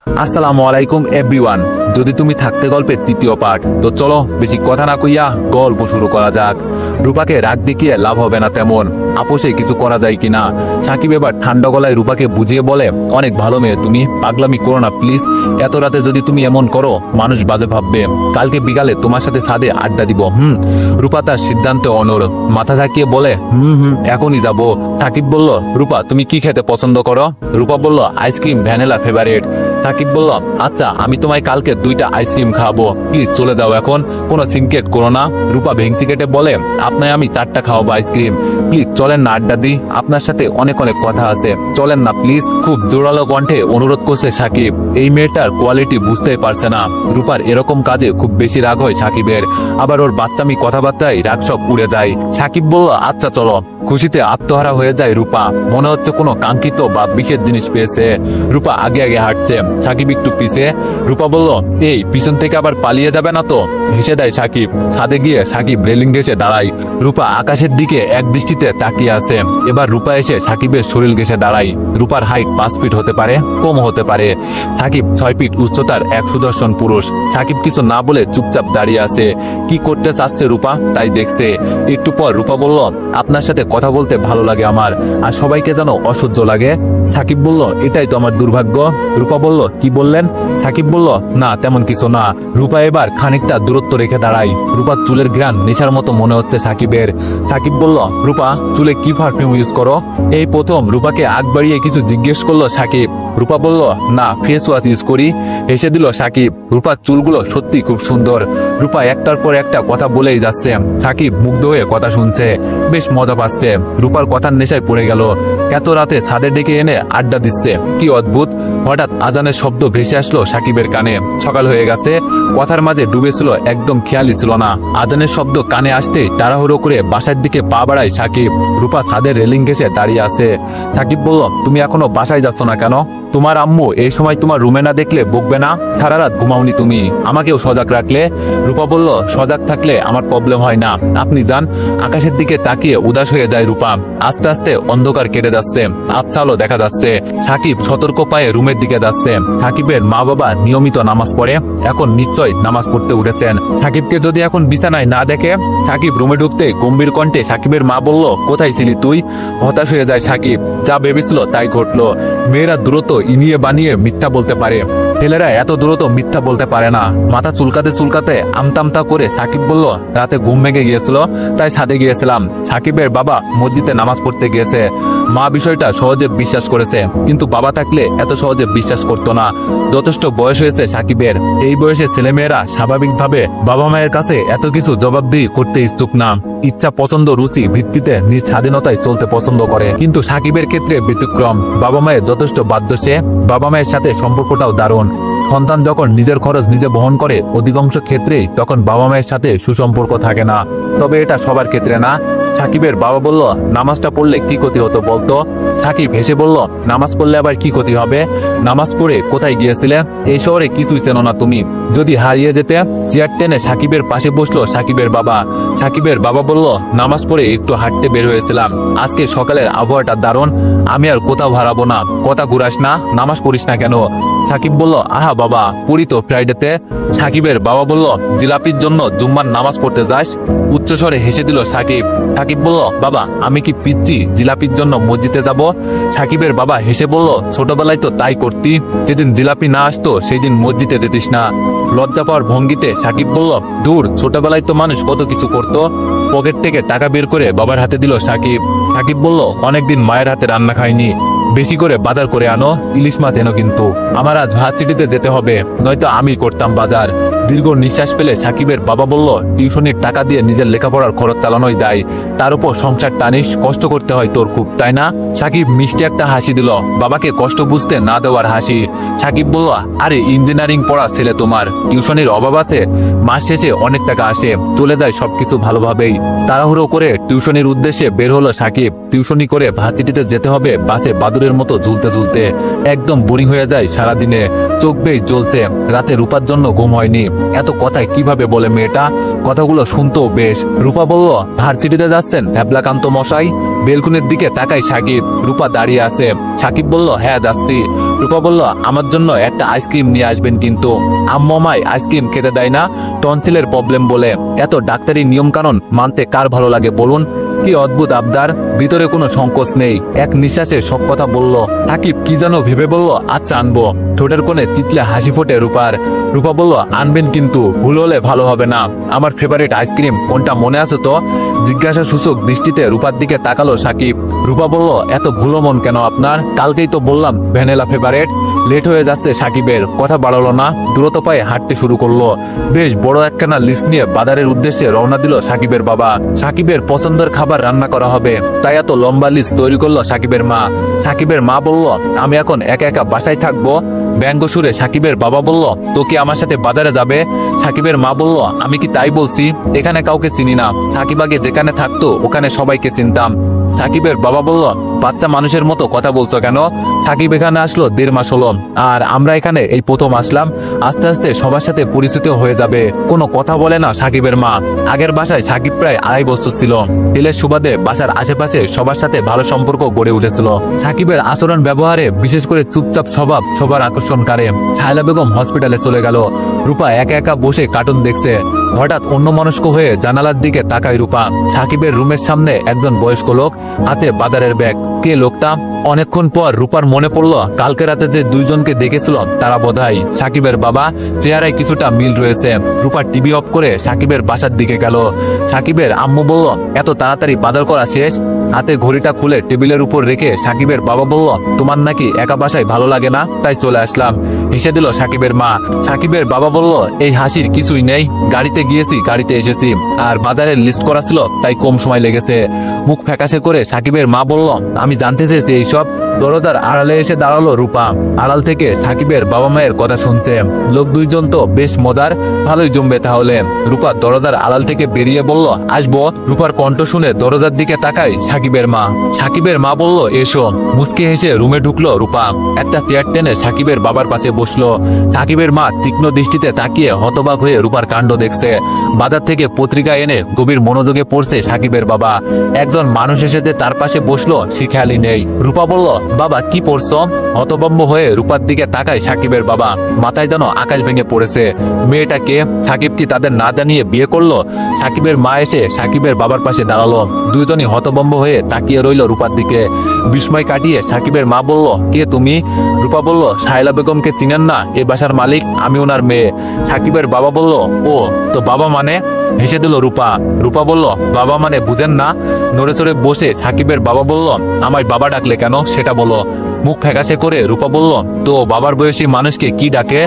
আসসালামু আলাইকুম এভরিওয়ান। যদি তুমি থাকতে গল্পের তৃতীয় পার্ট, তো চলো বেশি কথা না কইয়া গল্প শুরু করা যাক। রূপাকে রাগ দেখিয়ে লাভ হবে না তেমন, আপোষে কিছু করা যায় কিনা। সাকিব এবার ঠান্ডা গলায় রূপাকে বুঝিয়ে বলে, অনেক ভালো মেয়ে তুমি, পাগলামি করো না প্লিজ। এত রাতে যদি তুমি এমন করো মানুষ বাজে ভাববে। কালকে বিকালে তোমার সাথে ছাদে আড্ডা দিব। রূপা তার সিদ্ধান্তে অনড়, মাথা ঝাঁকিয়ে বলে এখনই যাব। সাকিব বলল, রূপা তুমি কি খেতে পছন্দ করো? রূপা বলল, আইসক্রিম, ভ্যানিলা ফেভারিট। সাকিব বলল, আচ্ছা আমি তোমায় কালকে 2টা আইসক্রিম খাওয়াবো, প্লিজ চলে দাও এখন, কোনো সিনকেট করো না। রূপা ভেঙচি কেটে বলে, আপনায় আমি 4টা খাওয়াবো আইসক্রিম, প্লিজ চলেন না আড্ডা দিই, আপনার সাথে অনেক অনেক কথা আছে, চলেন না প্লিজ। খুব জোরালো কণ্ঠে অনুরোধ করছে সাকিব। এই মেয়েটার কোয়ালিটি বুঝতেই পারছে না। রূপার এরকম কাজে খুব বেশি রাগ হয় সাকিবের, আবার ওর বাচ্চামি কথাবার্তায় রাগ সব উড়ে যায়। সাকিব বলল, আচ্ছা চলো। খুশিতে আত্মহারা হয়ে যায় রূপা, মনে হচ্ছে কোনো কাঙ্ক্ষিত বা বিশেষ জিনিস পেয়েছে। রূপা আগে আগে হাঁটছে, সাকিব একটু পিছে। রূপা বলল, এই পিছন থেকে আবার পালিয়ে যাবে না তো? হেসে দেয় সাকিব। ছাদে গিয়ে সাকিব রেলিং ঘেঁষে দাঁড়ায়। রূপা আকাশের দিকে এক দৃষ্টিতে তাকিয়ে আছে। এবার রূপা এসে সাকিবের শরীর ঘেঁষে দাঁড়ায়। রূপার হাইট 5 ফিট হতে পারে, কম হতে পারে। সাকিব 6 ফিট উচ্চতার এক সুদর্শন পুরুষ। সাকিব কিছু না বলে চুপচাপ দাঁড়িয়ে আছে। কি করতে চাচ্ছে রূপা তাই দেখছে। একটু পর রূপা বলল, আপনার সাথে কথা বলতে ভালো লাগে আমার, আর সবাইকে যেন অসহ্য লাগে। সাকিব বলল, এটাই তো আমার দুর্ভাগ্য। রূপা বলল, কি বললেন? সাকিব বলল, না তেমন কিছু না। রূপা এবার খানিকটা দূরত্ব রেখে দাঁড়ায়। রূপার চুলের ঘ্রাণ নেশার মতো মনে হচ্ছে সাকিবের। সাকিব বলল, রূপা চুলে কি পারফিউম ইউজ করো? এই প্রথম রূপাকে আগ বাড়িয়ে কিছু জিজ্ঞেস করলো সাকিব। রূপা বলল, না ফেস ওয়াশ ইউজ করি। হেসে দিল সাকিব। রূপার চুলগুলো সত্যি খুব সুন্দর। রূপা একটার পর একটা কথা বলেই যাচ্ছে। সাকিব মুগ্ধ হয়ে কথা শুনছে, বেশ মজা পাচ্ছে। রূপার কথার নেশায় পড়ে গেল। এত রাতে ছাদে ডেকে এনে আড্ডা দিচ্ছে, কি অদ্ভুত। হঠাৎ আজানের শব্দ ভেসে আসলো সাকিবের কানে। সকাল হয়ে গেছে, কথার মাঝে ডুবেছিল, একদম খেয়ালই ছিল না। আজানের শব্দ কানে আসতে তাড়াহুড়ো করে বাসার দিকে পা বাড়ায় সাকিব। রূপা ছাদের রেলিং ঘেঁষে দাঁড়িয়ে আছে। সাকিব বলল, তুমি এখনো বাসায় যাচ্ছ না কেন? তোমার আম্মু এই সময় তোমার রুমে না দেখলে বকবে না? সারা রাত ঘুমাওনি তুমি, আমাকেও সজাগ রাখলে। রূপা বলল, সজাগ থাকলে আমার প্রবলেম হয় না, আপনি যান। আকাশের দিকে তাকিয়ে উদাস হয়ে যায় রূপা। আস্তে আস্তে অন্ধকার কেটে যাচ্ছে, আবছালো দেখা যাচ্ছে। সাকিব সতর্ক পায়ে রুমের দিকে যাচ্ছে। সাকিবের মা বাবা নিয়মিত নামাজ পড়ে, এখন নিশ্চয় নামাজ পড়তে উঠেছেন। সাকিবকে যদি এখন বিছানায় না দেখে। সাকিব রুমে ঢুকতে গম্ভীর কণ্ঠে সাকিবের মা বলল, কোথায় ছিলি তুই? হতাশ হয়ে যায় সাকিব। যা ভেবেছিল তাই ঘটলো। মেয়েরা দ্রুত ইনিয়ে বানিয়ে মিথ্যা বলতে পারে, ছেলেরা এত দ্রুত মিথ্যা বলতে পারে না। মাথা চুলকাতে চুলকাতে আমতামতা করে সাকিব বলল, রাতে ঘুম ভেঙে গিয়েছিল তাই ছাদে গিয়েছিলাম। সাকিবের বাবা মসজিদে নামাজ পড়তে গিয়েছে। মা বিষয়টা সহজে বিশ্বাস করেছে, কিন্তু বাবা থাকলে এত সহজে বিশ্বাস করতো না। যথেষ্ট বয়স হয়েছে সাকিবের। এই বয়সে ছেলেমেয়েরা স্বাভাবিকভাবে বাবা মায়ের কাছে এত কিছু জবাবদিহি করতে ইচ্ছুক না। ইচ্ছা, পছন্দ, রুচি ভিত্তিতে নিজ স্বাধীনতায় চলতে পছন্দ করে। কিন্তু সাকিবের ক্ষেত্রে ব্যতিক্রম। বাবা মায়ের যথেষ্ট বাধ্য সে। বাবা মায়ের সাথে সম্পর্কটাও দারুণ। সন্তান যখন নিজের খরচ নিজে বহন করে অধিকাংশ ক্ষেত্রেই তখন বাবা মায়ের সাথে সুসম্পর্ক থাকে না। তবে এটা সবার ক্ষেত্রে না। সাকিবের বাবা বলল, নামাজটা পড়লে কি ক্ষতি হতো বলতো? সাকিব হেসে বলল, নামাজ পড়লে আবার কি ক্ষতি হবে? নামাজ পড়ে কোথায় গিয়েছিলে? এই শহরে কিছুই চেনো না তুমি, যদি হারিয়ে যেতে। চেয়ার টেনে সাকিবের পাশে বসলো সাকিবের বাবা। সাকিবের বাবা বলল, নামাজ পড়ে একটু হাঁটতে বের হয়েছিলাম, আজকে সকালের আবহাওয়াটা দারুণ, আমি আর কোথাও হারাবো না। কথা ঘুরাস না, নামাজ পড়িস না কেন? সাকিব বলল, আহা বাবা পড়ি তো ফ্রাইডেতে। সাকিবের বাবা বলল, জিলাপির জন্য জুম্মার নামাজ পড়তে যাস? উচ্চস্বরে হেসে দিল সাকিব। সাকিব বলল, বাবা আমি কি পিচ্ছি জিলাপির জন্য মসজিদে যাব? সাকিবের বাবা হেসে বলল, ছোটবেলায় তো তাই করতি, যেদিন জিলাপি না আসতো সেই দিন মসজিদে যেতিস না। লজ্জা পাওয়ার ভঙ্গিতে সাকিব বলল, দূর, ছোটবেলায় তো মানুষ কত কিছু করতো। পকেট থেকে টাকা বের করে বাবার হাতে দিল সাকিব। সাকিব বলল, অনেকদিন মায়ের হাতে রান্না খাইনি, বেশি করে বাজার করে আনো, ইলিশ মাছ এনো কিন্তু। আমার আজ ভার্সিটিতে যেতে হবে, নয়তো আমি করতাম বাজার। দীর্ঘ নিঃশ্বাস পেলে সাকিবের বাবা বলল, টিউশনির টাকা দিয়ে নিজের লেখাপড়ার খরচ চালানোই দায়, তার উপর সংসার টানিস, কষ্ট করতে হয় তোর খুব, তাই না? সাকিব মিষ্টি একটা হাসি দিল, বাবাকে কষ্ট বুঝতে না দেওয়ার হাসি। সাকিব বলল, আরে ইঞ্জিনিয়ারিং পড়া ছেলে তোমার, টিউশনির অভাব আছে? মাস শেষে অনেক টাকা আসে, চলে যায় সবকিছু ভালোভাবেই। তাড়াহুড়ো করে টিউশনির উদ্দেশ্যে বের হলো সাকিব। টিউশনি করে ভার্সিটিতে যেতে হবে বাসে বাদুরের মতো ঝুলতে ঝুলতে। একদম বোরিং হয়ে যায় সারাদিনে, চোখ বেশ জ্বলছে। রাতে রূপার জন্য ঘুম হয়নি। এত কথায় কিভাবে বলে মেয়েটা? কথাগুলো শুনতেও বেশ। রূপা বলল, ভার্সিটিতে যাচ্ছেন ভ্যাবলাকান্ত মশাই? বেলকুনির দিকে তাকাই সাকিব। রূপা দাঁড়িয়ে আছে। সাকিব বলল, হ্যাঁ যাচ্ছি। রূপা বলল, আমার জন্য একটা আইসক্রিম নিয়ে আসবেন, কিন্তু আম্মু আমায় আইসক্রিম খেতে দেয় না, টনসিলের প্রবলেম বলে। এত ডাক্তারি নিয়ম কানুন মানতে কার ভালো লাগে বলুন? কি অদ্ভুত আবদার, ভিতরে কোনো সংকোচ নেই, এক নিঃশ্বাসে সব কথা বলল। সাকিব কি যেন ভেবে বলল, আচ্ছা আনবো। ঠোঁটের কোণে তিতলে হাসি ফোটে রূপার। রূপা বলল, আনবেন, কিন্তু ভুল হলে ভালো হবে না। আমার ফেভারিট আইসক্রিম কোনটা মনে আছে তো? জিজ্ঞাসা সূচক দৃষ্টিতে রূপার দিকে তাকালো সাকিব। রূপা বলল, এত ভুলো মন কেন আপনার? কালকেই তো বললাম ভ্যানিলা ফেভারিট। লেট হয়ে যাচ্ছে সাকিবের, কথা বাড়ালো না, দ্রুত পায়ে হাঁটতে শুরু করলো। বেশ বড় একখানা লিস্ট নিয়ে বাজারের উদ্দেশ্যে রওনা দিল সাকিবের বাবা। সাকিবের পছন্দের খাবার রান্না করা হবে, তাই এত লম্বা লিস্ট তৈরি করলো সাকিবের মা। সাকিবের মা বলল, আমি এখন একা একা বাসায় থাকবো। ব্যঙ্গ সুরে সাকিবের বাবা বলল, তো কি আমার সাথে বাজারে যাবে? সাকিবের মা বলল, আমি কি তাই বলছি? এখানে কাউকে চিনি না। সাকিব আগে যেখানে থাকতো ওখানে সবাইকে চিনতাম। সাকিবের বাবা বলল, বাচ্চা মানুষের মতো কথা বলছো কেন? সাকিব এখানে আসলো 1.5 মাস হলো, আর আমরা এখানে এই প্রথম আসলাম। আস্তে আস্তে সবার সাথে পরিচিত হয়ে যাবে। কোনো কথা বলে না সাকিবের মা। আগের বাসায় সাকিব প্রায় 2.5 বছর ছিল। ছেলের সুবাদে বাসার আশেপাশে সবার সাথে ভালো সম্পর্ক গড়ে উঠেছিল। সাকিবের আচরণ ব্যবহারে, বিশেষ করে চুপচাপ স্বভাব সবার আকর্ষণ করে। ছায়লা বেগম হসপিটালে চলে গেল। রূপা একা একা বসে কার্টুন দেখছে। হঠাৎ অন্যমনস্ক হয়ে জানালার দিকে তাকায় রূপা। সাকিবের রুমের সামনে একজন বয়স্ক লোক, হাতে বাজারের ব্যাগ। কে লোকটা? অনেকক্ষণ পর রূপার মনে পড়ল, কালকে রাতে যে দুইজনকে দেখেছিল তারা বোধহয় সাকিবের বাবা। চেহারায় কিছুটা মিল রয়েছে। রূপা টিভি অফ করে সাকিবের বাসার দিকে গেল। সাকিবের আম্মু বলল, এত তাড়াতাড়ি বাজার করা শেষ? হাতে ঘড়িটা খুলে টেবিলের উপর রেখে সাকিবের বাবা বলল, তোমার নাকি একা বাসায় ভালো লাগে না, তাই চলে আসলাম। হেসে দিল সাকিবের মা। সাকিবের বাবা বলল, এই হাসির কিছুই নেই, গাড়িতে গিয়েছি, গাড়িতে এসেছি, আর বাজারের লিস্ট করা ছিল তাই কম সময় লেগেছে। মুখ ফ্যাকাশে করে সাকিবের মা বলল, আমি জানতে চেয়েছি এইসব। দরজার আড়ালে এসে দাঁড়ালো রূপা। আড়াল থেকে সাকিবের বাবা মায়ের কথা শুনছে। লোক দুইজন তো বেশ মজার, ভালোই জমবে তাহলে। রূপা দরজার আড়াল থেকে বেরিয়ে বলল, আসবো। রূপার কণ্ঠ শুনে দরজার দিকে তাকায় সাকিবের মা। সাকিবের মা বলল, এসো। মুচকে হেসে রুমে ঢুকলো রূপা। একটা চেয়ার টেনে সাকিবের বাবার পাশে বসলো। সাকিবের মা তীক্ষ্ণ দৃষ্টিতে তাকিয়ে হতবাক হয়ে রূপার কাণ্ড দেখছে। বাজার থেকে পত্রিকা এনে গভীর মনোযোগে পড়ছে সাকিবের বাবা। একজন মানুষ এসেছে তার পাশে বসলো, সে খেয়ালই নেই। রূপা বলল, বাবা কি পড়ছো? হতভম্ব হয়ে রূপার দিকে তাকায় সাকিবের বাবা। মাথায় যেন আকাশ ভেঙে পড়েছে। মেয়েটাকে সাকিব কি তাদের না জানিয়ে বিয়ে করলো? সাকিবের মা এসে সাকিবের বাবার পাশে দাঁড়ালো। দুইজনই হতভম্ব হয়ে তাকিয়ে রইল রূপার দিকে। বিস্ময় কাটিয়ে সাকিবের মা বলল, কে তুমি? রূপা বলল, শায়লা বেগমকে চিনেন না? এ বাসার মালিক, আমি ওনার মেয়ে। সাকিবের বাবা বলল, ও তো বাবা মানে? হেসে দিল রূপা। রূপা বলল, বাবা মানে বুঝেন না? নড়ে চড়ে বসে সাকিবের বাবা বলল, আমায় বাবা ডাকলে কেন সেটা বলো। মুখ ফ্যাকাশে করে রূপা বলল, তো বাবার বয়সী মানুষকে কি ডাকে?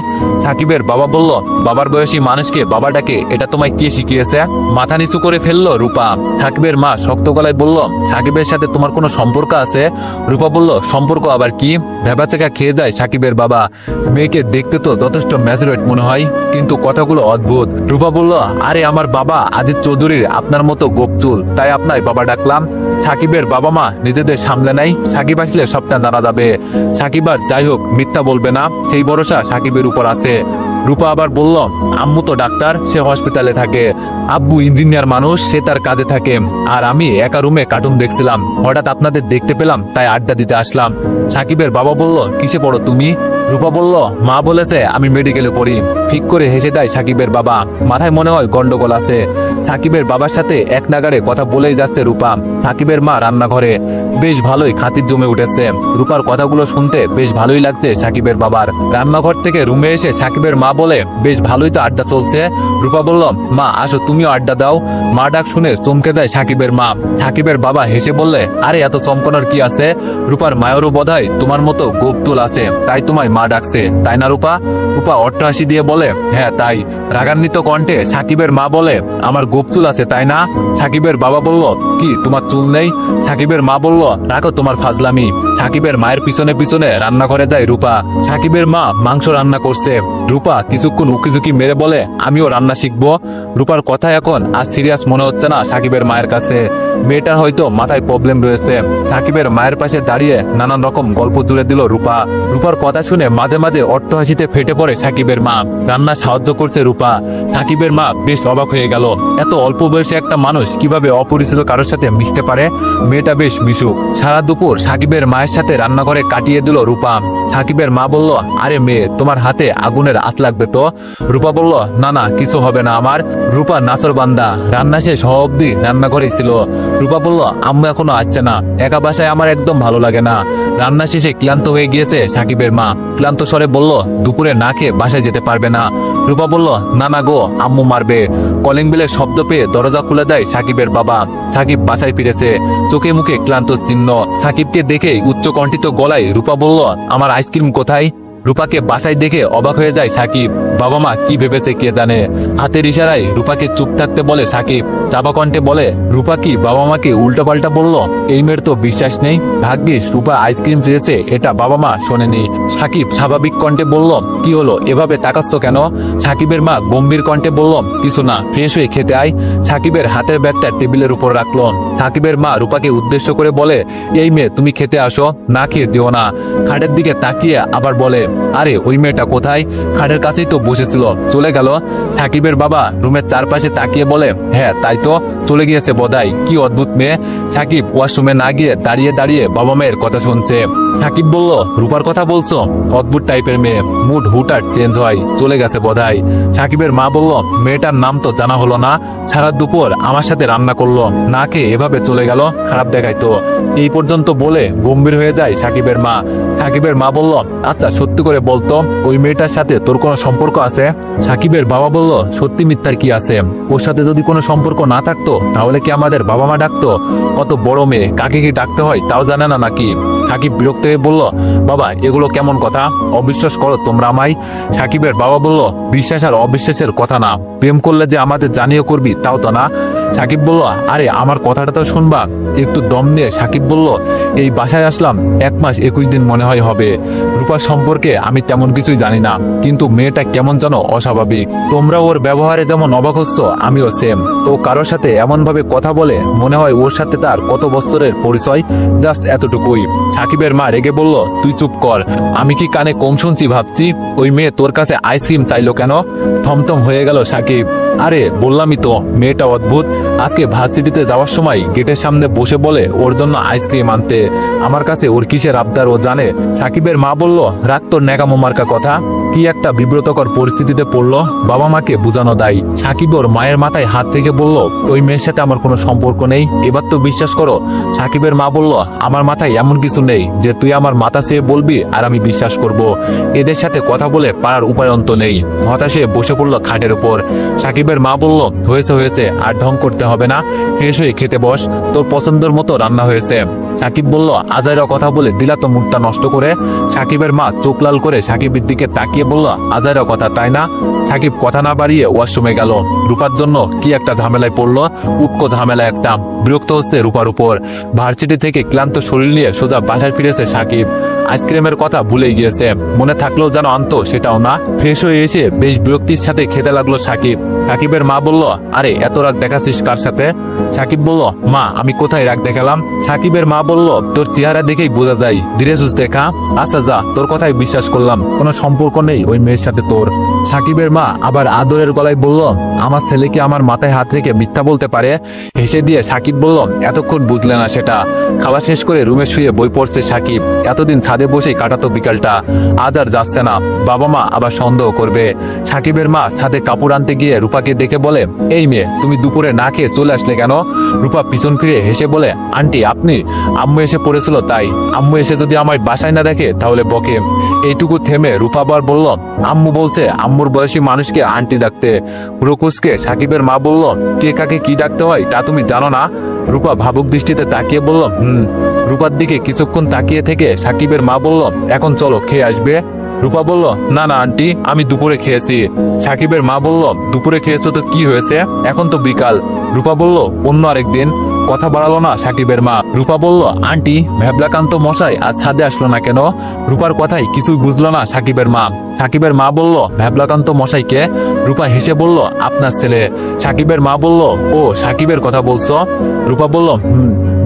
সাকিবের বাবা বলল, বাবার বয়সী মানুষকে বাবা ডাকে, এটা তোমায় কে শিখিয়েছে? মাথা নিচু করে ফেললো রূপা। সাকিবের মা শক্ত গলায় বলল, সাকিবের সাথে তোমার কোনো সম্পর্ক আছে? রূপা বলল, সম্পর্ক আবার কি? ভেবাচেকা খেয়ে যায় সাকিবের বাবা। মেয়েকে দেখতে তো যথেষ্ট ম্যাচুরেট মনে হয়, কিন্তু কথাগুলো অদ্ভুত। রূপা বলল, আরে আমার বাবা আজিজ চৌধুরীর আপনার মতো গোপচুল, তাই আপনার বাবা ডাকলাম। সাকিবের বাবা মা নিজেদের সামলে নাই, সাকিব আসলে সবটা দাঁড়া যাবে। সাকিব আর যাই হোক মিথ্যা বলবে না, সেই ভরসা সাকিবের উপর আছে। রূপা আবার বলল, আম্মু তো ডাক্তার, সে হসপিটালে থাকে। আব্বু ইঞ্জিনিয়ার মানুষ, সে তার কাজে থাকে। আর আমি একা রুমে কার্টুন দেখছিলাম, হঠাৎ আপনাদের দেখতে পেলাম, তাই আড্ডা দিতে আসলাম। সাকিবের বাবা বলল, কিসে পড়ো তুমি? রূপা বলল, মা বলেছে আমি মেডিকেলে পড়ি। ঠিক করে হেসে দেয় সাকিবের বাবা। মাথায় মনে হয় গন্ডগোল আছে। সাকিবের বাবার সাথে এক নাগাড়ে কথা বলেই যাচ্ছে রূপা। সাকিবের মা রান্নাঘরে। বেশ ভালোই খাতির জমে উঠেছে। রূপার কথাগুলো শুনতে বেশ ভালোই লাগছে সাকিবের বাবার। রান্নাঘর থেকে রুমে এসে সাকিবের মা বলে, বেশ ভালোই তো আড্ডা চলছে। রূপা বলল, মা আসো, তুমিও আড্ডা দাও। মা ডাক শুনে চমকে দেয় সাকিবের মা। সাকিবের বাবা হেসে বললে, আরে এত চমকানোর কি আছে? রূপার মায়েরও বোধহয় তোমার মতো গোপতুল আছে, তাই তোমায় মা ডাকছে, তাই না রূপা? রূপা অট্টহাসি দিয়ে বলে, হ্যাঁ তাই। রাগান্বিত কণ্ঠে সাকিবের মা বলে, আমার গোপচুল আছে তাই না? সাকিবের বাবা বলল, কি তোমার চুল নেই? সাকিবের মা বলল, রাখো তোমার ফাজলামি। সাকিবের মায়ের পিছনে পিছনে রান্নাঘরে যায় রূপা। সাকিবের মা মাংস রান্না করছে। রূপা কিছুক্ষণ উকিঝুঁকি মেরে বলে, আমিও রান্না শিখবো। রূপার কথা এখন আর সিরিয়াস মনে হচ্ছে না সাকিবের মায়ের কাছে। মেয়েটার হয়তো মাথায় প্রবলেম রয়েছে। সাকিবের মায়ের পাশে দাঁড়িয়ে নানান রকম গল্প জুড়ে দিল রূপা। রূপার কথা শুনে শুনে মাঝে মাঝে অট্টহাসিতে ফেটে পড়ে সাকিবের মা। রান্না সাহায্য করছে রূপা। সাকিবের মা বেশ অবাক হয়ে গেল, এত অল্প বয়সে একটা মানুষ কিভাবে অপরিচিত কারোর সাথে মিশতে পারে। মেয়েটা বেশ মিশুক। সারা দুপুর সাকিবের মায়ের সাথে রান্নাঘরে কাটিয়ে দিল রূপা। সাকিবের মা বলল, আরে মেয়ে, তোমার হাতে আগুনের হাত লাগবে তো। রূপা বলল, না না, কিছু হবে না আমার। রূপা নাচর বান্দা, রান্না শেষ হওয়া অব্দি রান্নাঘরেই ছিল। রূপা বলল, আম্মু এখনো আসছে না, একা বাসায় আমার একদম ভালো লাগে না। রান্না শেষে ক্লান্ত হয়ে গিয়েছে সাকিবের মা। ক্লান্ত স্বরে বলল, দুপুরে না খেয়ে বাসায় যেতে পারবে না। রূপা বলল, না না গো, আম্মু মারবে। কলিং বেলের শব্দ পেয়ে দরজা খুলে দেয় সাকিবের বাবা। সাকিব বাসায় ফিরেছে, চোখে মুখে ক্লান্ত চিহ্ন। সাকিবকে দেখে উচ্চকণ্ঠিত গলায় রূপা বলল, আমার আইসক্রিম কোথায়। রূপাকে বাসায় দেখে অবাক হয়ে যায় সাকিব। বাবা মা কি ভেবেছে কে জানে। হাতের ইশারায় রূপাকে চুপ থাকতে বলে সাকিব। চাপা কণ্ঠে বলে, রূপা কি বাবা মাকে উল্টাপাল্টা বলল। এই মেয়ের তো বিশ্বাস নেই। ভাগ্যিস রূপা আইসক্রিম চেয়েছে, এটা বাবা মা শোনেনি। সাকিব স্বাভাবিক কণ্ঠে বলল, কি হলো, এভাবে তাকাচ্ছ কেন। সাকিবের মা গম্ভীর কণ্ঠে বলল, কিছু না, ফ্রেশ হয়ে খেতে আয়। সাকিবের হাতের ব্যাগটা টেবিলের উপর রাখলো। সাকিবের মা রূপাকে উদ্দেশ্য করে বলে, এই মেয়ে, তুমি খেতে আসো, না খেয়ে দিও না। খাটের দিকে তাকিয়ে আবার বলে, আরে ওই মেয়েটা কোথায়। খাটের কাছেই তো বসেছিল, চলে গেল। সাকিবের বাবা রুমের চারপাশে তাকিয়ে বলে, হ্যাঁ তাই তো, চলে গিয়েছে বোধহয়। কি অদ্ভুত মেয়ে। সাকিব ওয়াশরুমে না গিয়ে দাঁড়িয়ে দাঁড়িয়ে বাবা মায়ের কথা শুনছে। সাকিব বলল, রূপার কথা বলছো। অদ্ভুত টাইপের মেয়ে, মুড হুটার চেঞ্জ হয়, চলে গেছে বোধহয়। সাকিবের মা বলল, মেয়েটার নাম তো জানা হলো না। সারা দুপুর আমার সাথে রান্না করলো, না খেয়ে এভাবে চলে গেল, খারাপ দেখাইতো। এই পর্যন্ত বলে গম্ভীর হয়ে যায় সাকিবের মা। সাকিবের মা বলল, আচ্ছা সত্যি করে বলতো, ওই মেয়েটার সাথে তোর কোনো সম্পর্ক আছে। সাকিবের বাবা বলল, সত্যি মিথ্যার কি আছে। ওর সাথে যদি কোনো সম্পর্ক না থাকতো তাহলে কি আমাদের বাবা মা ডাকতো। কত বড় মেয়ে, কাকে কি ডাকতে হয় তাও জানে না নাকি। সাকিব বিরক্ত হয়ে বলল, বাবা এগুলো কেমন কথা, অবিশ্বাস করো তোমরা আমায়। সাকিবের বাবা বলল, বিশ্বাস আর অবিশ্বাসের কথা না, প্রেম করলে যে আমাদের জানিয়ে করবি তাও তো না। সাকিব বলল, আরে আমার কথাটা তো শুনবা। একটু দম নিয়ে সাকিব বলল, এই বাসায় আসলাম 1 মাস 21 দিন মনে হয় হবে। রূপার সম্পর্কে আমি তেমন কিছুই জানি না, কিন্তু মেয়েটা কেমন যেন অস্বাভাবিক। তোমরা ওর ব্যবহারে যেমন অবাক হচ্ছ, আমিও সেম। ও কারোর সাথে এমন ভাবে কথা বলে, মনে হয় ওর সাথে তার কত বছরের পরিচয়। জাস্ট এতটুকুই। সাকিবের মা রেগে বলল, তুই চুপ কর, আমি কি কানে কম শুনছি ভাবছি। ওই মেয়ে তোর কাছে আইসক্রিম চাইলো কেন। থমথম হয়ে গেল সাকিব। আরে বললামই তো, মেয়েটা অদ্ভুত। আজকে ভার্সিটিতে যাওয়ার সময় গেটের সামনে বসে বলে ওর জন্য আইসক্রিম আনতে। আমার কাছে ওর কিসের আবদার ও জানে। সাকিবের মা বলল, রাখ তোর ন্যাকামো মার্কা কথা। কি একটা বিব্রতকর পরিস্থিতিতে পড়লো, বাবা মাকে বোঝানো দায়। সাকিব ওর মায়ের মাথায় হাত থেকে বলল, ওই মেয়ের সাথে আমার কোনো সম্পর্ক নেই, এবার তো বিশ্বাস করো। সাকিবের মা বলল, আমার মাথায় এমন কিছু নেই যে তুই আমার মাথা চেয়ে বলবি আর আমি বিশ্বাস করব। এদের সাথে কথা বলে পারার উপায়ন্ত নেই। হতাশে বসে পড়লো খাটের উপর। সাকিবের মা বলল, হয়েছে হয়েছে, আর ঢং করতে হবে না, ফ্রেশ হয়ে খেতে বস, তোর পছন্দের মতো রান্না হয়েছে। সাকিব বলল, আজাইরা কথা বলে দিলা তো মুডটা নষ্ট করে। সাকিবের মা চোখ লাল করে সাকিবের দিকে তাকিয়ে বলল, আজাইরা কথা তাই না। সাকিব কথা না বাড়িয়ে ওয়াশরুমে গেল। রূপার জন্য কি একটা ঝামেলায় পড়লো, উটকো ঝামেলা একটা। বিরক্ত হচ্ছে রূপার উপর। ভার্সিটি থেকে ক্লান্ত শরীর নিয়ে সোজা বাসায় ফিরেছে সাকিব। আইসক্রিমের কথা ভুলেই গিয়েছে, মনে থাকলেও যেন আনতো সেটাও না। ফ্রেশ হয়ে এসে বেশ বিরক্তির সাথে খেতে লাগলো সাকিব। সাকিবের মা বলল, আরে এত রাগ দেখাচ্ছিস কার সাথে। সাকিব বলল, মা আমি কোথায় রাগ দেখালাম। সাকিবের মা বলল, তোর চেহারা দেখেই বোঝা যায়, ধীরে সুস্থে খা। আচ্ছা যা, তোর কথাই বিশ্বাস করলাম, কোনো সম্পর্ক নেই ওই মেয়ের সাথে তোর। সাকিবের মা আবার আদরের গলায় বলল, আমার ছেলেকে আমার মাথায় হাত রেখে মিথ্যা বলতে পারে। হেসে দিয়ে সাকিব বলল, এতক্ষণ বুঝলে না সেটা। খাওয়া শেষ করে রুমে শুয়ে বই পড়ছে সাকিব। এতদিন ছাদে বসেই কাটাতো বিকালটা, আজ আর যাচ্ছে না, বাবা মা আবার সন্দেহ করবে। সাকিবের মা ছাদে কাপড় আনতে গিয়ে রূপাকে দেখে বলে, এই মেয়ে, তুমি দুপুরে না খেয়ে চলে আসলে কেন। রূপা পিছন ফিরে হেসে বলে, আন্টি আপনি। আম্মু এসে পড়েছিল তাই। আম্মু এসে যদি আমার বাসায় না দেখে তাহলে বকে। এইটুকু থেমে রূপা আবার বলল, আম্মু বলছে আম্মুর বয়সী মানুষকে আন্টি ডাকতে। রুকুসকে সাকিবের মা বলল, কে কাকে কি ডাকতে হয় তা তুমি জানো না। রূপা ভাবুক দৃষ্টিতে তাকিয়ে বলল, রূপার দিকে কিছুক্ষণ তাকিয়ে থেকে সাকিবের মা বলল, এখন চলো খেয়ে আসবে। রূপা বলল, না না আন্টি, আমি দুপুরে খেয়েছি। সাকিবের মা বলল, দুপুরে খেয়েছো তো কি হয়েছে, এখন তো বিকাল। রূপা বলল, অন্য আরেকদিন। কথা বাড়ালো না সাকিবের মা। রূপা বলল, আন্টি ভ্যাবলাকান্ত মশাই আজ ছাদে আসলো না কেন। রূপার কথাই কিছুই বুঝলো না সাকিবের মা। সাকিবের মা বলল, ভ্যাবলাকান্ত মশাইকে। রূপা হেসে বলল, আপনার ছেলে। সাকিবের মা বলল, ও সাকিবের কথা বলছো। রূপা বলল,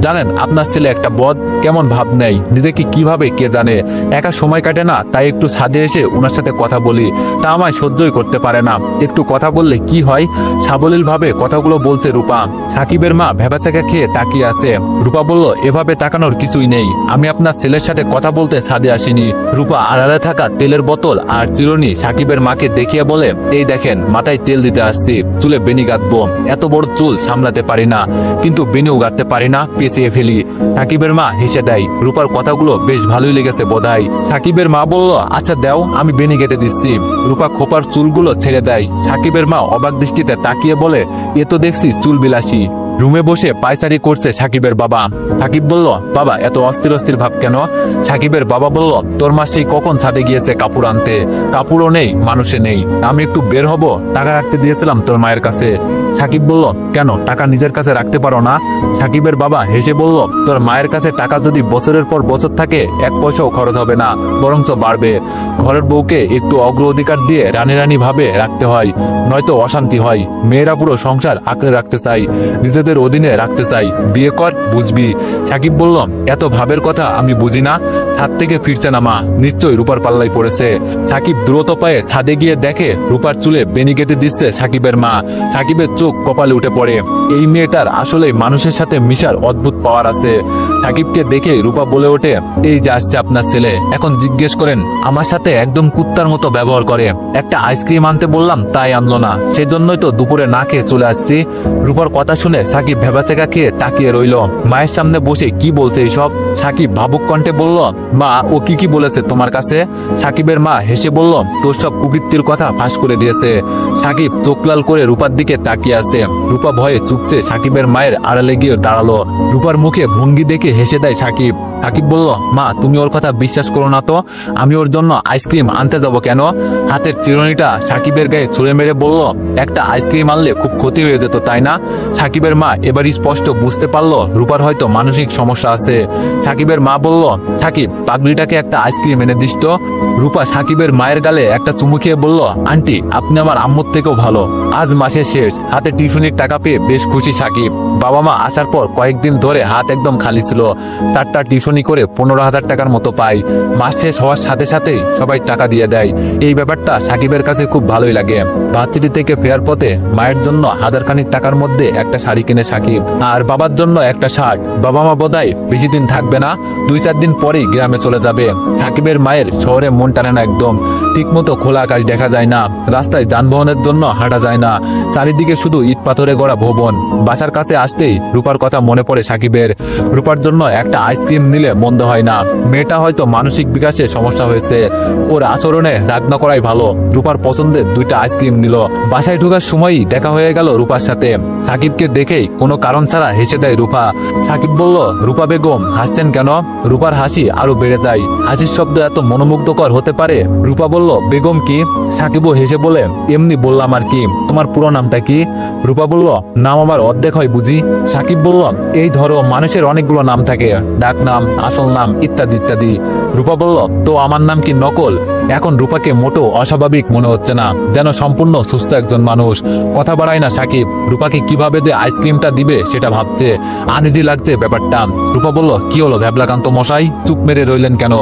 জানেন আপনার ছেলে একটা বদ, কেমন ভাব নেই, নিজেকে কিভাবে কে জানে। একা সময় কাটে না, তাই একটু ছাদে এসে ওনার সাথে কথা বলি, তা আমায় সহ্যই করতে পারে না। একটু কথা বললে কি হয়? সাবলীল ভাবে কথাগুলো বলছে রূপা। সাকিবের মা ভেবাচাকা খেয়ে তাকিয়ে আছে। রূপা বলল, এভাবে তাকানোর কিছুই নেই, আমি আপনার ছেলের সাথে কথা বলতে ছাদে আসিনি। রূপা আড়ালে থাকা তেলের বোতল আর চিরুনি সাকিবের মাকে দেখিয়ে বলে, এই দেখেন মাথায় তেল দিতে আসছি, চুলে বেনি গাঁথবো। এত বড় চুল সামলাতে পারি না, কিন্তু বেনিও গাঁথতে পারি না, পেঁচিয়ে ফেলি। সাকিবের মা হেসে দেয়। রূপার কথাগুলো বেশ ভালোই লেগেছে বোধহয়। সাকিবের মা বলল, আচ্ছা দাও, আমি বেনি কেটে দিচ্ছি। রূপা খোপার চুলগুলো ছেড়ে দেয়। সাকিবের মা অবাক দৃষ্টিতে তাকিয়ে বলে, এ তো দেখছি চুল বিলাসী। রুমে বসে পায়চারি করছে সাকিবের বাবা। সাকিব বলল, বাবা এত অস্থির অস্থির ভাব কেন? সাকিবের বাবা বলল, তোর মা সেই কখন ছাদে গিয়েছে কাপড় আনতে, কাপড়ও নেই, মানুষে নেই। আমি একটু বের হব, টাকা রাখতে দিয়েছিলাম তোর মায়ের কাছে। সাকিব বলল, কেন টাকা নিজের কাছে রাখতে পারো না? সাকিবের বাবা হেসে বলল, তোর মায়ের কাছে টাকা যদি বছরের পর বছর থাকে, এক পয়সাও খরচ হবে না, বরঞ্চ বাড়বে। ঘরের বউকে একটু অগ্রাধিকার দিয়ে রানী রানী ভাবে রাখতে হয়, নয়তো অশান্তি হয়। মেয়েরা পুরো সংসার আঁকড়ে রাখতে চাই, নিজেদের অধীনে রাখতে চাই। বিয়ে কর, বুঝবি। সাকিব বলল, এত ভাবের কথা আমি বুঝি না। ছাদ থেকে ফিরছে না মা, নিশ্চয়ই রূপার পাল্লাই পড়েছে। সাকিব দ্রুত পায়ে ছাদে গিয়ে দেখে রূপার চুলে বেনি কেটে দিচ্ছে সাকিবের মা। সাকিবের চোখ কপালে উঠে পড়ে। এই মেয়েটার আসলে মানুষের সাথে মিশার অদ্ভুত পাওয়ার আছে। সাকিবকে দেখে রূপা বলে ওঠে, এই যে আসছে আপনার ছেলে, এখন জিজ্ঞেস করেন। আমার সাথে একদম কুত্তার মতো ব্যবহার করে। একটা আইসক্রিম আনতে বললাম, তাই আনলো না, সেজন্যই তো দুপুরে না খেয়ে চলে আসছি। রূপার কথা শুনে সাকিব ভেবাচেকা খেয়ে তাকিয়ে রইল। মায়ের সামনে বসে কি বলছে এইসব? সাকিব ভাবুক কণ্ঠে বলল, মা ও কি বলেছে তোমার কাছে? সাকিবের মা হেসে বলল, তোর সব কুকীর্তির কথা ফাঁস করে দিয়েছে। সাকিব চোখ লাল করে রূপার দিকে তাকিয়ে আছে। রূপা ভয়ে চুপচে সাকিবের মায়ের আড়ালে গিয়ে দাঁড়ালো। রূপার মুখে ভঙ্গি দেখে হেসে দেয় সাকিব। সাকিব বলল, মা তুমি ওর কথা বিশ্বাস করো না তো? আমি ওর জন্য আইসক্রিম আনতে যাব কেন? হাতের চিরুনিটা সাকিবের গায়ে ছুঁড়ে মেরে বলল, একটা আইসক্রিম আনলে খুব ক্ষতি হয়ে যেত, তাই না? সাকিবের মা এবার স্পষ্ট বুঝতে পারলো রূপার হয়তো মানসিক সমস্যা আছে। সাকিবের মা বলল, সাকিব পাগলিটাকে একটা আইসক্রিম এনে দিস তো। রূপা সাকিবের মায়ের গালে একটা চুমু খেয়ে বলল, আন্টি আপনি আমার আম্মুর থেকেও ভালো। আজ মাসের শেষ, হাতে টিউশনির টাকা পেয়ে বেশ খুশি সাকিব। বাবা মা আসার পর কয়েকদিন ধরে হাত একদম খালি ছিল। তার টিউশনি করে 15,000 টাকার মতো পায়। মাস শেষ হওয়ার সাথে সাথেই সবাই টাকা দিয়ে দেয়। এই ব্যাপারটা সাকিবের কাছে খুব ভালোই লাগে। ভার্সিটি থেকে ফেরার পথে মায়ের জন্য 1000 টাকার মধ্যে একটা শাড়ি কিনে সাকিব, আর বাবার জন্য একটা শার্ট। বাবা মা বোধহয় বেশি দিন থাকবে না, 2-4 দিন পরেই গ্রামে চলে যাবে। সাকিবের মায়ের শহরে মন টানে না একদম। ঠিক মতো খোলা আকাশ দেখা যায় না, রাস্তায় যানবাহনের জন্য হাঁটা যায় না, চারিদিকে শুধু ইট পাথরে গড়া ভবন। বাসার কাছে আসতেই রূপার কথা মনে পড়ে সাকিবের। রূপার জন্য একটা আইসক্রিম নিলে মন্দ হয় না। মেয়েটা হয়তো মানসিক বিকাশে সমস্যা হয়েছে, ওর আচরণে রাগ না করাই ভালো। রূপার পছন্দের 2টা আইসক্রিম নিল। বাসায় ঢোকার সময়ই দেখা হয়ে গেল রূপার সাথে। সাকিবকে দেখেই কোনো কারণ ছাড়া হেসে দেয় রূপা। সাকিব বলল, রূপা বেগম হাসছেন কেন? রূপার হাসি আরো বেড়ে যায়। হাসির শব্দ এত মনোমুগ্ধকর হতে পারে? রূপা বলল, বেগম কি? সাকিবও হেসে বলে, এমনি বললাম আর কি। তোমার পুরো নামটা কি? রূপা বলল, নাম আমার অর্ধেক হয় বুঝি? সাকিব বলল, এই ধরো মানুষের অনেকগুলো নাম থাকে, ডাক নাম, আসল নাম ইত্যাদি ইত্যাদি। রূপা বলল, তো আমার নাম কি নকল? এখন রূপাকে মোটো অস্বাভাবিক মনে হচ্ছে না, যেন সম্পূর্ণ সুস্থ একজন মানুষ। কথা বাড়ায় না সাকিব। রূপাকে কিভাবে যে আইসক্রিমটা দিবে সেটা ভাবছে। আনিজি লাগছে ব্যাপারটা। রূপা বলল, কি হলো ভ্যাবলাকান্ত মশাই, চুপ মেরে রইলেন কেন?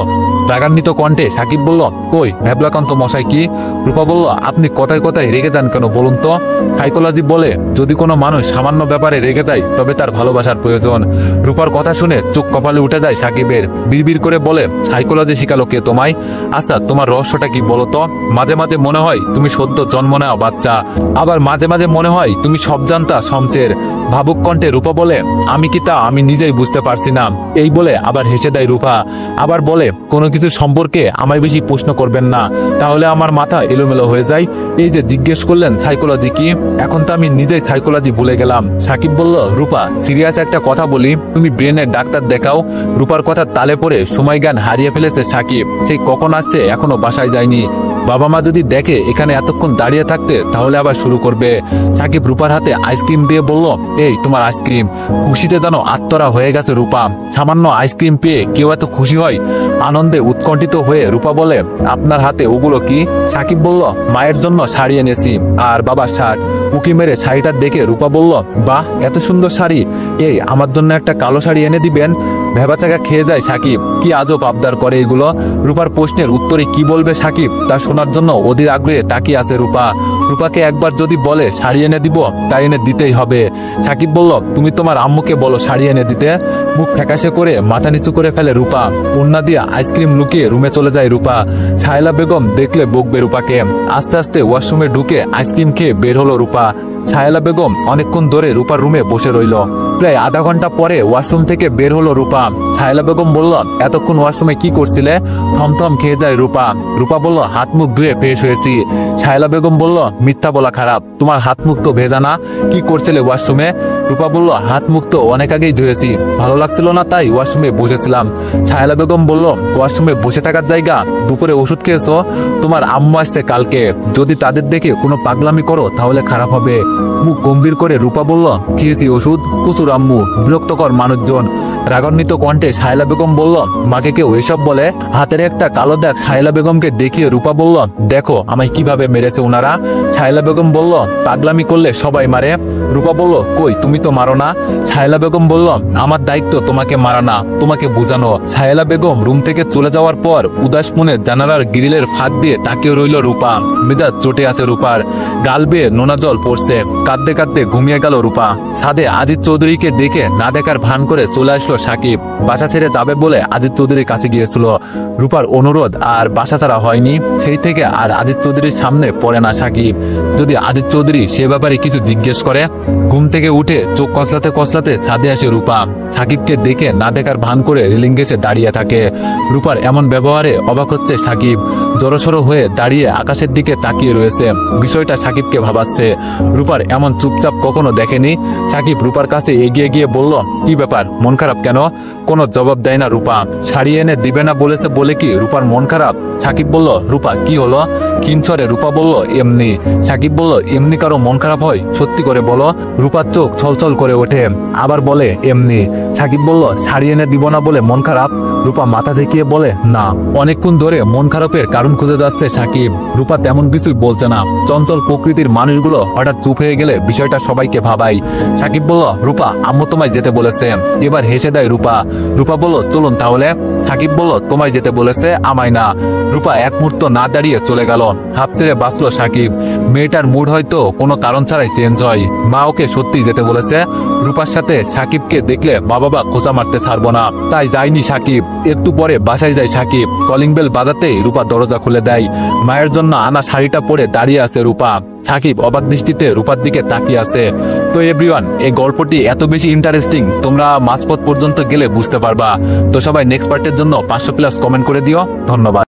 রাগান্বিত কণ্ঠে সাকিব বলল, ওই ভ্যাবলাকান্ত মশাই কি? রূপা বলল, আপনি কথায় কথায় রেগে যান কেন বলুন তো? সাইকোলজি বলে, যদি কোনো মানুষ সামান্য ব্যাপারে রেগে যায় তবে তার ভালোবাসার প্রয়োজন। রূপার কথা শুনে চোখ কপালে উঠে যায় সাকিবের। বিড়বিড় করে বলে, সাইকোলজি শিখালো কে তোমায়? আচ্ছা তোমার রহস্যটা কি বলো তো? মাঝে মাঝে মনে হয় তুমি সদ্য জন্ম নেওয়া বাচ্চা, আবার মাঝে মাঝে মনে হয় তুমি সব জানতা শমশের। ভাবুক কণ্ঠে রূপা বলে, আমি কি তা আমি নিজেই বুঝতে পারছি না। এই বলে আবার হেসে দেয় রূপা। আবার বলে, কোনো কিছু সম্পর্কে আমায় বেশি প্রশ্ন করবেন না, তাহলে আমার মাথা এলোমেলো হয়ে যায়। এই যে জিজ্ঞেস করলেন সাইকোলজি কি, এখন তো আমি নিজেই সাইকোলজি ভুলে গেলাম। সাকিব বলল, রূপা সিরিয়াস একটা কথা বলি, তুমি ব্রেনের ডাক্তার দেখাও। রূপার কথা তালে পড়ে সময় জ্ঞান হারিয়ে ফেলেছে সাকিব। সেই কখন আসছে এখনো বাসায় যায়নি। বাবা মা যদি দেখে এখানে এতক্ষণ দাঁড়িয়ে থাকতে তাহলে আবার শুরু করবে। সাকিব রূপার হাতে আইসক্রিম দিয়ে বলল, এই তোমার আইসক্রিম। খুশিতে যেন আত্মরা হয়ে গেছে রূপা। সামান্য আইসক্রিম পেয়ে কেউ এত খুশি হয়? আনন্দে উৎকণ্ঠিত হয়ে রূপা বলে, আপনার হাতে ওগুলো কি? সাকিব বলল, মায়ের জন্য শাড়ি এনেছি আর বাবার শার্ট। উকি মেরে শাড়িটা দেখে রূপা বলল, বাহ, এত সুন্দর শাড়ি, এই আমার জন্য একটা কালো শাড়ি এনে দিবেন। ভেবাচাকা খেয়ে যায় সাকিব, কি আজব আবদার করে এগুলো। রূপার প্রশ্নের উত্তরে কি বলবে সাকিব তা শোনার জন্য অধীর আগ্রহে তাকিয়ে আছে রূপা। রূপাকে একবার যদি বলে শাড়ি এনে দিব, তাই এনে দিতেই হবে। সাকিব বলল, তুমি তোমার আম্মুকে বলো শাড়ি এনে দিতে। মুখ ফ্যাকাশে করে মাথা নিচু করে ফেলে রূপা। ওড়না দিয়ে আইসক্রিম লুকিয়ে রুমে চলে যায় রূপা। সাহেলা বেগম দেখলে বকবে রূপাকে। আস্তে আস্তে ওয়াশরুমে ঢুকে আইসক্রিম খেয়ে বের হলো রূপা। সাহেলা বেগম অনেকক্ষণ ধরে রূপার রুমে বসে রইল। প্রায় আধা ঘন্টা পরে ওয়াশরুম থেকে বের হলো রূপা। সাহেলা বেগম বলল, এতক্ষণ ওয়াশরুমে কি করছিলে? থমথম খেয়ে যায় রূপা। রূপা বলল, হাত মুখ ধুয়ে ফ্রেশ হয়েছি। সাহেলা বেগম বলল, মিথ্যা বলা খারাপ, তোমার হাত মুখ তো ভেজা না, কি করছিলে ওয়াশরুমে? রূপা বলল, হাত মুখ তো অনেক আগেই ধুয়েছি, ভালো লাগছিল না তাই ওয়াশরুমে বসেছিলাম। সাহেলা বেগম বলল, ওয়াশরুমে বসে থাকার জায়গা? দুপুরে ওষুধ খেয়েছো? তোমার আম্মু আসছে কালকে, যদি তাদের দেখে কোনো পাগলামি করো তাহলে খারাপ হবে। মুখ গম্ভীর করে রূপা বলল, খেয়েছি ওষুধ, কুসুর আম্মু, বিরক্তকর মানুষজন। রাগান্বিত কণ্ঠে সাহেলা বেগম বলল, মাকে কেউ এসব বলে? হাতের একটা কালো দাগ সাহেলা বেগমকে দেখিয়ে রূপা বলল, দেখো আমায় কিভাবে মেরেছে ওনারা। সাহেলা বেগম বলল, পাগলামি করলে সবাই মারে। রূপা বলল, কই তুমি তো মারো না। সাহেলা বেগম বলল, আমার দায়িত্ব তোমাকে মারা না, তোমাকে বোঝানো। সাহেলা বেগম রুম থেকে চলে যাওয়ার পর উদাস মনে জানালার গ্রিলের ফাঁক দিয়ে তাকিয়ে রইল রূপা। মেজাজ চটে আছে রূপার, গাল বেয়ে নোনা জল পড়ছে। কাঁদতে কাঁদতে ঘুমিয়ে গেল রূপা। ছাদে আজিজ চৌধুরীকে দেখে না দেখার ভান করে চলে আসলো সাকিব। বাসা ছেড়ে যাবে বলে আজিজ চৌধুরীর কাছে গিয়েছিল। রূপার অনুরোধ আর বাসা ছাড়া হয়নি, সেই থেকে আর আজিজ চৌধুরীর সামনে পড়ে না সাকিব। যদি আজিজ চৌধুরী সে ব্যাপারে কিছু জিজ্ঞেস করে। ঘুম থেকে উঠে চোখ কসলাতে কসলাতে ছাদে আসে রূপা। সাকিবকে দেখে না দেখার ভান করে রেলিং ঘেঁষে দাঁড়িয়ে থাকে। রূপার এমন ব্যবহারে অবাক হচ্ছে সাকিব। জড়সড় হয়ে দাঁড়িয়ে আকাশের দিকে তাকিয়ে রয়েছে। বিষয়টা সাকিবকে ভাবাচ্ছে। রূপার এমন চুপচাপ কখনো দেখেনি। সাকিব রূপার কাছে এগিয়ে গিয়ে বলল, কি ব্যাপার, মন খারাপ কেন? কোনো জবাব দেয় না রূপা। শাড়ি এনে দিবে না বলেছে বলে কি রূপার মন খারাপ? সাকিব বলল, রূপা কি হলো? কিঞ্চরে রূপা বলল, এমনি। সাকিব বলল, এমনি কারো মন খারাপ হয়? সত্যি করে বলো। রূপার চোখ ছলছল করে ওঠে, আবার বলে, এমনি। সাকিব বলল, শাড়ি এনে দিব না বলে মন খারাপ? রূপা মাথা ঝেঁকিয়ে বলে, না। অনেকক্ষণ ধরে মন খারাপের কারণ খুঁজে যাচ্ছে সাকিব। রূপা তেমন কিছুই বলছে না। চঞ্চল প্রকৃতির মানুষগুলো হঠাৎ চুপ হয়ে গেলে বিষয়টা সবাইকে ভাবায়। সাকিব বলল, রূপা আম্মু তোমায় যেতে বলেছে। এবার হেসে দেয় রূপা। রূপা বলল, চলুন তাহলে। সাকিব বলল, তোমায় যেতে বলেছে, আমায় না। রূপা এক মুহূর্ত না দাঁড়িয়ে চলে গেল। হাফ ছেড়ে বাঁচলো সাকিব। মেয়েটার মুড হয়তো কোনো কারণ ছাড়াই চেঞ্জ হয়। মা ওকে সত্যি যেতে বলেছে। রূপার সাথে সাকিবকে দেখলে মা বাবা খোঁচা মারতে ছাড়বো না, তাই যায়নি সাকিব। একটু পরে বাসায় যায় সাকিব। কলিং বেল বাজাতেই রূপা দরজা খুলে দেয়। মায়ের জন্য আনা শাড়িটা পরে দাঁড়িয়ে আছে রূপা। সাকিব অবাক দৃষ্টিতে রূপার দিকে তাকিয়ে আছে। তো এভরিওয়ান, এই গল্পটি এত বেশি ইন্টারেস্টিং, তোমরা মাঝপথ পর্যন্ত গেলে বুঝতে পারবা। তো সবাই নেক্সট পার্টের জন্য 500+ কমেন্ট করে দিও। ধন্যবাদ।